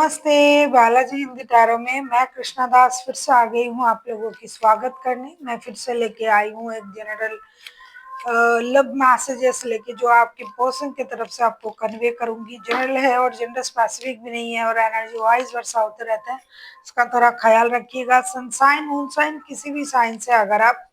नमस्ते, बालाजी हिंदी टैरो में मैं कृष्णा दास फिर से आ गई हूँ आप लोगों की स्वागत करने। मैं फिर से लेके आई हूँ एक जनरल लव मैसेजेस लेके जो आपके पर्सन की तरफ से आपको कन्वे करूंगी। जनरल है और जेंडर स्पेसिफिक भी नहीं है और एनर्जी वाइज वर्षा होते रहते हैं, इसका थोड़ा ख्याल रखिएगा। सनसाइन मून साइन किसी भी साइन से अगर आप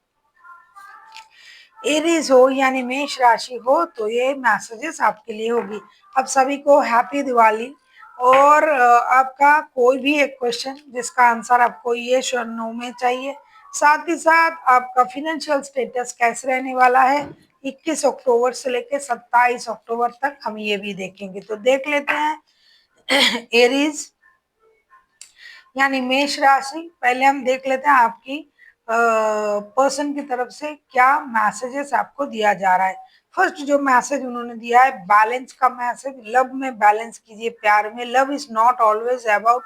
एरीज हो यानी मेष राशि हो तो ये मैसेजेस आपके लिए होगी। अब सभी को हैप्पी दिवाली। और आपका कोई भी एक क्वेश्चन जिसका आंसर आपको यस और नो में चाहिए, साथ ही साथ आपका फिनेंशियल स्टेटस कैसे रहने वाला है 21 अक्टूबर से लेकर 27 अक्टूबर तक, हम ये भी देखेंगे। तो देख लेते हैं एरीज यानी मेष राशि। पहले हम देख लेते हैं आपकी पर्सन की तरफ से क्या मैसेजेस आपको दिया जा रहा है। फर्स्ट जो मैसेज उन्होंने दिया है बैलेंस का मैसेज। लव में बैलेंस कीजिए, प्यार में। Love is not always about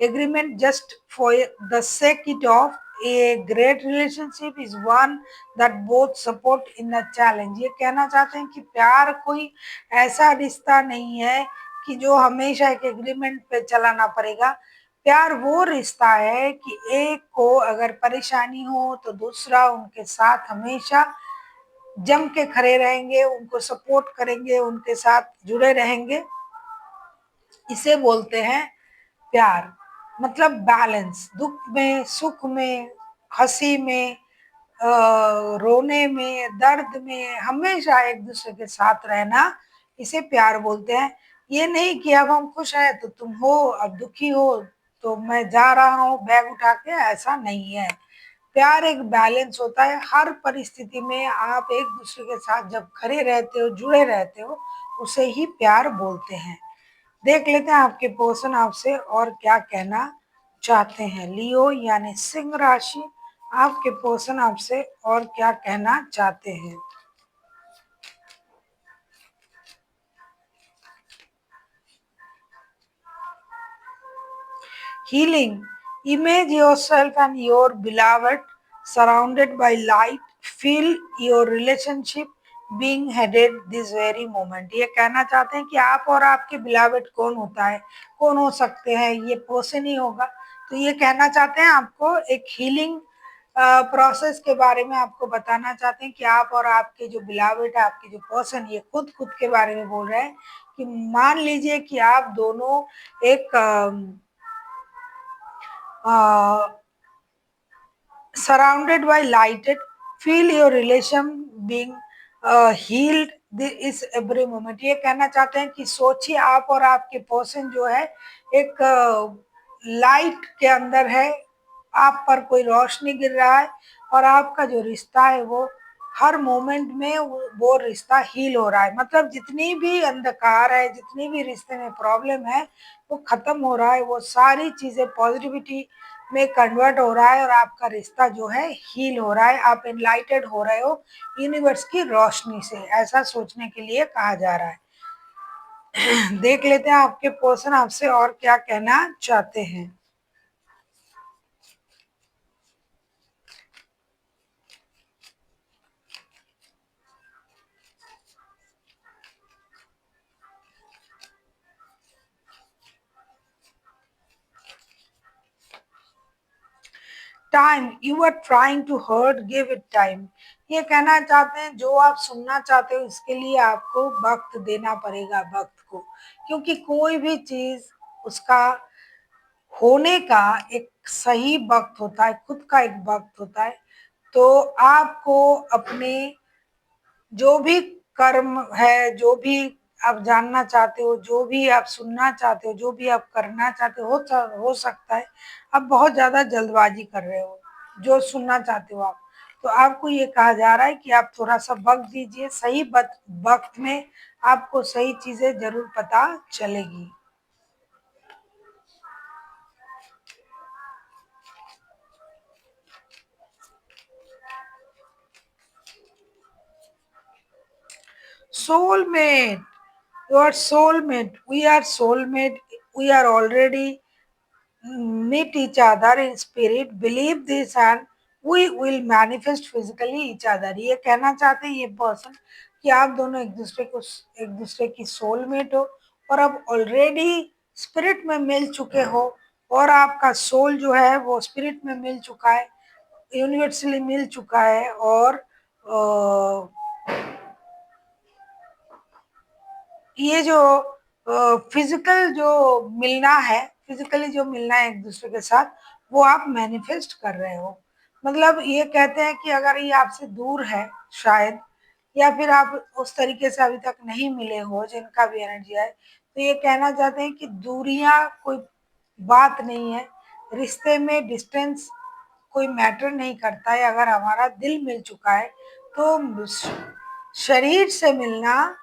agreement just for the sake it of. A great relationship is one that both support in a challenge. ये कहना चाहते हैं कि प्यार कोई ऐसा रिश्ता नहीं है कि जो हमेशा एक एग्रीमेंट पे चलाना पड़ेगा। प्यार वो रिश्ता है कि एक को अगर परेशानी हो तो दूसरा उनके साथ हमेशा जम के खड़े रहेंगे, उनको सपोर्ट करेंगे, उनके साथ जुड़े रहेंगे। इसे बोलते हैं प्यार। मतलब बैलेंस, दुख में, सुख में, हंसी में, रोने में, दर्द में, हमेशा एक दूसरे के साथ रहना, इसे प्यार बोलते हैं। ये नहीं कि अब हम खुश हैं तो तुम हो, अब दुखी हो तो मैं जा रहा हूँ बैग उठा के, ऐसा नहीं है। प्यार एक बैलेंस होता है। हर परिस्थिति में आप एक दूसरे के साथ जब खड़े रहते हो, जुड़े रहते हो, उसे ही प्यार बोलते हैं। देख लेते हैं आपके पर्सन आपसे और क्या कहना चाहते हैं। लियो यानी सिंह राशि, आपके पर्सन आपसे और क्या कहना चाहते हैं। Healing. Image yourself and your beloved surrounded by light. Feel your relationship being headed this very moment. ये कहना चाहते हैं कि आप और आपके beloved कौन होता है, कौन हो सकते हैं, ये पर्सन ही होगा। तो ये कहना चाहते हैं आपको एक हीलिंग प्रोसेस के बारे में आपको बताना चाहते हैं कि आप और आपके जो बिलावेट है, आपके जो पर्सन, ये खुद खुद के बारे में बोल रहे हैं कि मान लीजिए कि आप दोनों एक surrounded by lighted, feel your relation being healed इस एवरी मोमेंट। ये कहना चाहते हैं कि सोचिए आप और आपके पर्सन जो है एक लाइट के अंदर है, आप पर कोई रोशनी गिर रहा है और आपका जो रिश्ता है वो हर मोमेंट में वो रिश्ता हील हो रहा है। मतलब जितनी भी अंधकार है, जितनी भी रिश्ते में प्रॉब्लम है, वो खत्म हो रहा है। वो सारी चीजें पॉजिटिविटी में कन्वर्ट हो रहा है और आपका रिश्ता जो है हील हो रहा है। आप एनलाइटेड हो रहे हो यूनिवर्स की रोशनी से, ऐसा सोचने के लिए कहा जा रहा है। देख लेते हैं आपके पर्सन आपसे और क्या कहना चाहते हैं। Time, you are trying to hurt, give it time. ये कहना चाहते हैं जो आप सुनना चाहते हो इसके लिए आपको वक्त देना पड़ेगा, वक्त को। क्योंकि कोई भी चीज उसका होने का एक सही वक्त होता है, खुद का एक वक्त होता है। तो आपको अपने जो भी कर्म है, जो भी आप जानना चाहते हो, जो भी आप सुनना चाहते हो, जो भी आप करना चाहते हो सकता है आप बहुत ज्यादा जल्दबाजी कर रहे हो जो सुनना चाहते हो आप। तो आपको ये कहा जा रहा है कि आप थोड़ा सा वक्त दीजिए, सही वक्त में आपको सही चीजें जरूर पता चलेगी। Soulmate, your soulmate, we are soulmate, we are already meet each other in spirit, believe this and we will manifest physically each other। ये कहना चाहते हैं ये पर्सन कि आप दोनों एक दूसरे की सोलमेट हो और अब ऑलरेडी स्पिरिट में मिल चुके हो और आपका सोल जो है वो स्पिरिट में मिल चुका है, यूनिवर्सली मिल चुका है, और ये जो फिजिकल जो मिलना है, फिजिकली जो मिलना है एक दूसरे के साथ, वो आप मैनिफेस्ट कर रहे हो। मतलब ये कहते हैं कि अगर ये आपसे दूर है शायद, या फिर आप उस तरीके से अभी तक नहीं मिले हो जिनका भी एनर्जी है, तो ये कहना चाहते हैं कि दूरियां कोई बात नहीं है, रिश्ते में डिस्टेंस कोई मैटर नहीं करता है। अगर हमारा दिल मिल चुका है तो शरीर से मिलना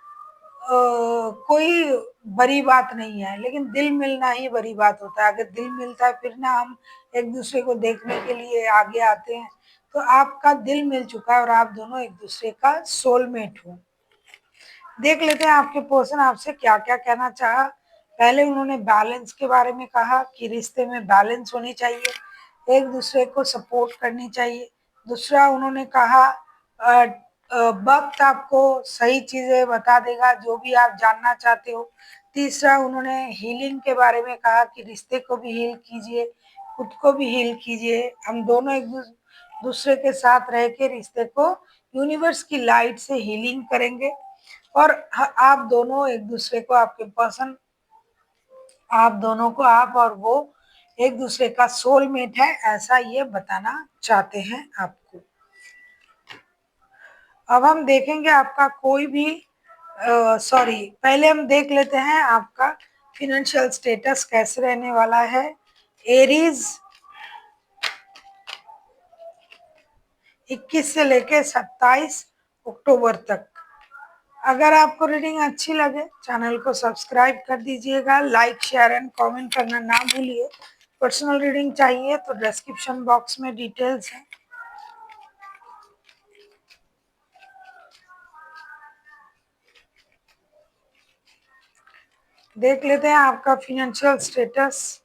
कोई बड़ी बात नहीं है, लेकिन दिल मिलना ही बड़ी बात होता है। अगर दिल मिलता है फिर ना हम एक दूसरे को देखने के लिए आगे आते हैं। तो आपका दिल मिल चुका है और आप दोनों एक दूसरे का सोलमेट हो। देख लेते हैं आपके पर्सन आपसे क्या क्या कहना चाहा। पहले उन्होंने बैलेंस के बारे में कहा कि रिश्ते में बैलेंस होनी चाहिए, एक दूसरे को सपोर्ट करनी चाहिए। दूसरा उन्होंने कहा वक्त आपको सही चीजें बता देगा जो भी आप जानना चाहते हो। तीसरा उन्होंने हीलिंग के बारे में कहा कि रिश्ते को भी हील कीजिए, खुद को भी हील कीजिए। हम दोनों एक दूसरे के साथ रह के रिश्ते को यूनिवर्स की लाइट से हीलिंग करेंगे, और आप दोनों एक दूसरे को, आपके पर्सन आप दोनों को, आप और वो एक दूसरे का सोलमेट है, ऐसा ये बताना चाहते हैं आपको। अब हम देखेंगे आपका कोई भी सॉरी, पहले हम देख लेते हैं आपका फिनेंशियल स्टेटस कैसे रहने वाला है। एरीज 21 से लेके 27 अक्टूबर तक। अगर आपको रीडिंग अच्छी लगे चैनल को सब्सक्राइब कर दीजिएगा, लाइक शेयर एंड कमेंट करना ना भूलिए। पर्सनल रीडिंग चाहिए तो डिस्क्रिप्शन बॉक्स में डिटेल्स है। देख लेते हैं आपका फिनेंशियल स्टेटस।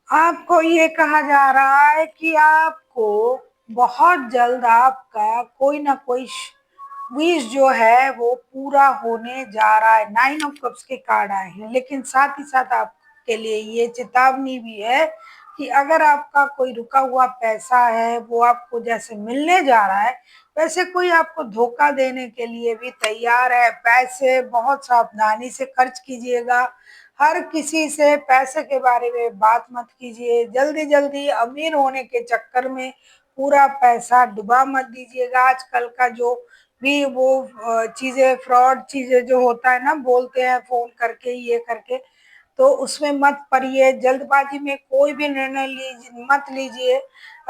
आपको ये कहा जा रहा है कि आपको बहुत जल्द आपका कोई ना कोई विश जो है वो पूरा होने जा रहा है। 9 ऑफ कप्स के कार्ड आए हैं, लेकिन साथ ही साथ आपके लिए ये चेतावनी भी है कि अगर आपका कोई रुका हुआ पैसा है वो आपको जैसे मिलने जा रहा है, वैसे कोई आपको धोखा देने के लिए भी तैयार है। पैसे बहुत सावधानी से खर्च कीजिएगा, हर किसी से पैसे के बारे में बात मत कीजिए। जल्दी जल्दी अमीर होने के चक्कर में पूरा पैसा डुबा मत दीजिएगा। आजकल का जो भी वो चीजें, फ्रॉड चीजें जो होता है ना, बोलते हैं फोन करके ये करके, तो उसमें मत पड़िए। जल्दबाजी में कोई भी निर्णय मत लीजिए,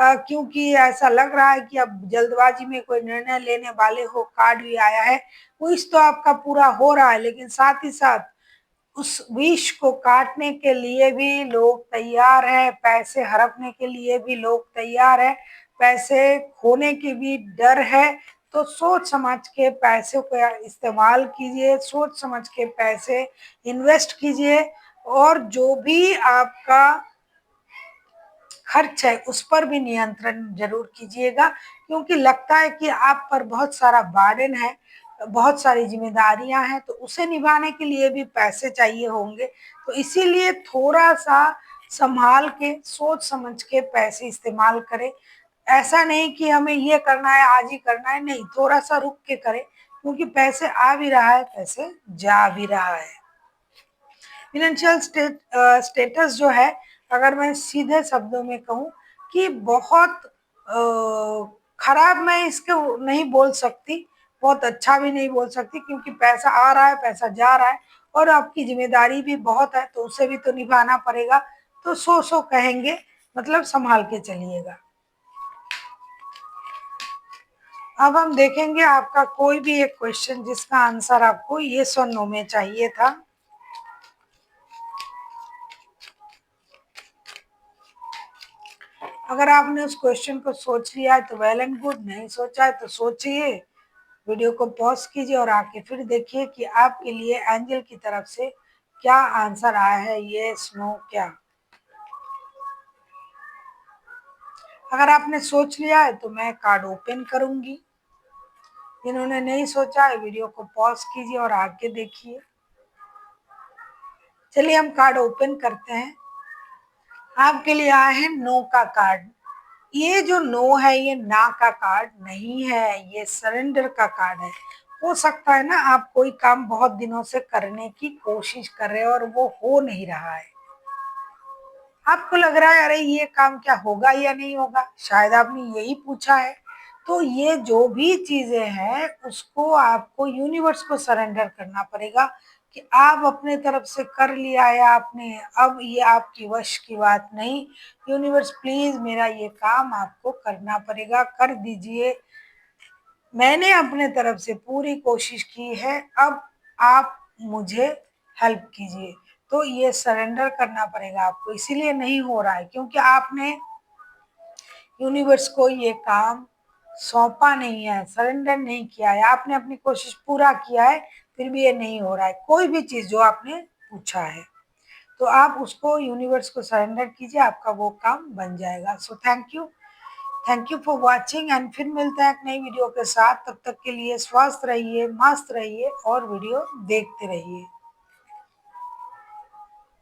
क्योंकि ऐसा लग रहा है कि अब जल्दबाजी में कोई निर्णय लेने वाले हो। कार्ड भी आया है, विश तो आपका पूरा हो रहा है, लेकिन साथ ही साथ उस विश को काटने के लिए भी लोग तैयार है, पैसे हड़पने के लिए भी लोग तैयार है, पैसे खोने की भी डर है। तो सोच समझ के पैसे को इस्तेमाल कीजिए, सोच समझ के पैसे इन्वेस्ट कीजिए, और जो भी आपका खर्च है उस पर भी नियंत्रण जरूर कीजिएगा, क्योंकि लगता है कि आप पर बहुत सारा बर्डन है, बहुत सारी जिम्मेदारियां हैं, तो उसे निभाने के लिए भी पैसे चाहिए होंगे। तो इसीलिए थोड़ा सा संभाल के, सोच समझ के पैसे इस्तेमाल करें। ऐसा नहीं कि हमें ये करना है, आज ही करना है, नहीं, थोड़ा सा रुक के करें, क्योंकि पैसे आ भी रहा है, पैसे जा भी रहा है। फिनेंशियल स्टेटस जो है, अगर मैं सीधे शब्दों में कहूँ कि बहुत खराब मैं इसको नहीं बोल सकती, बहुत अच्छा भी नहीं बोल सकती, क्योंकि पैसा आ रहा है, पैसा जा रहा है, और आपकी जिम्मेदारी भी बहुत है, तो उसे भी तो निभाना पड़ेगा। तो सो कहेंगे, मतलब संभाल के चलिएगा। अब हम देखेंगे आपका कोई भी एक क्वेश्चन जिसका आंसर आपको येस और नो में चाहिए था। अगर आपने उस क्वेश्चन को सोच लिया है तो वेल एंड गुड, नहीं सोचा है तो सोचिए, वीडियो को पॉज कीजिए और आके फिर देखिए कि आपके लिए एंजल की तरफ से क्या आंसर आया है, यस नो क्या। अगर आपने सोच लिया है तो मैं कार्ड ओपन करूंगी। जिन्होंने नहीं सोचा है वीडियो को पॉज कीजिए और आगे देखिए। चलिए हम कार्ड ओपन करते हैं। आपके लिए आया है नो का कार्ड। ये जो नो है ये ना का कार्ड नहीं है, ये सरेंडर का कार्ड है। हो सकता है ना आप कोई काम बहुत दिनों से करने की कोशिश कर रहे हो और वो हो नहीं रहा है। आपको लग रहा है अरे ये काम क्या होगा या नहीं होगा, शायद आपने यही पूछा है। तो ये जो भी चीजें हैं उसको आपको यूनिवर्स को सरेंडर करना पड़ेगा कि आप अपने तरफ से कर लिया है आपने, अब ये आपकी वश की बात नहीं। यूनिवर्स प्लीज मेरा ये काम आपको करना पड़ेगा, कर दीजिए। मैंने अपने तरफ से पूरी कोशिश की है, अब आप मुझे हेल्प कीजिए। तो ये सरेंडर करना पड़ेगा आपको, इसीलिए नहीं हो रहा है क्योंकि आपने यूनिवर्स को ये काम सौंपा नहीं है, सरेंडर नहीं किया है। आपने अपनी कोशिश पूरा किया है फिर भी ये नहीं हो रहा है, कोई भी चीज जो आपने पूछा है तो आप उसको यूनिवर्स को सरेंडर कीजिए, आपका वो काम बन जाएगा। So thank you for watching and फिर मिलते हैं एक नई वीडियो के साथ। तब तक के लिए स्वस्थ रहिए, मस्त रहिए और वीडियो देखते रहिए।